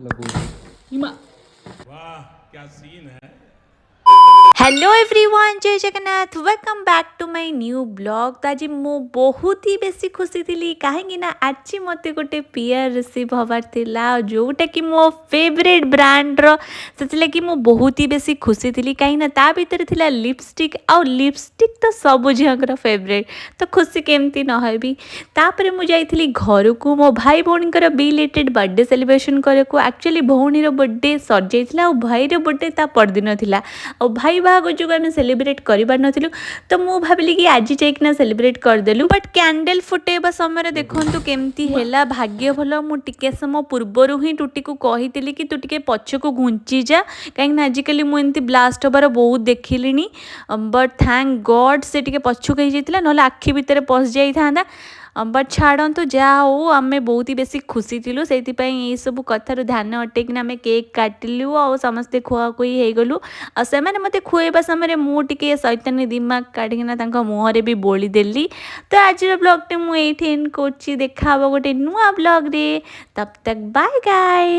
लगोगी हिमा। वाह क्या सीन है। हेलो एवरीवन, जय Jagannath, welcome back to my new blog. तो आज मु बहुत ही बेसी खुशी थी कहीं आज मत गोटे पीआर रिसीव हबार थिला जोटा कि मो फेवरेट ब्रांड्र से मु बहुत ही बेसी खुशी थी कहीं ता भीतर थिला लिपस्टिक आउ लिपस्टिक तो सब झीर फेवरेट। तो खुशी केमती नहबी। तापर मुझे घर को मो भाई भौणी बिलेटेड बर्थडे सेलिब्रेशन करने को। एक्चुअली भौणी बर्थडे सर जाइए, भाई बर्थडे ता परदिन थिला। और भाई बाग जो आम सेलिब्रेट कर पार्नु तो मु भाविली कि आज जाइना सेलिब्रेट करदेलु। बट कैंडल फुटेबा समय देखु केमती है। भाग्य भल मुझे समय पूर्वर ही टुटी को कही कि तू टे पछक घुंची जा कहीं आजिकल मुझे ब्लास्ट हबार बहुत देखिली। बट थैंक गॉड से पछुक ना आखि भितर पशि जाता। बट छाड़ू जहाँ हो आम बहुत ही बेसी खुशी थी से सब कथार ध्यान अटेकिन आम केक काटिलु और समस्ते खुआखुई हो गलु। से मत खुएबा समय मुझे शैतानी दिमाग काढ़िना मुहर भी बोलीदेली। तो आज ब्लॉग टे मुझे एंड कर देखा गोटे नुआ ब्लॉग रे। तब तक बाय गाइस।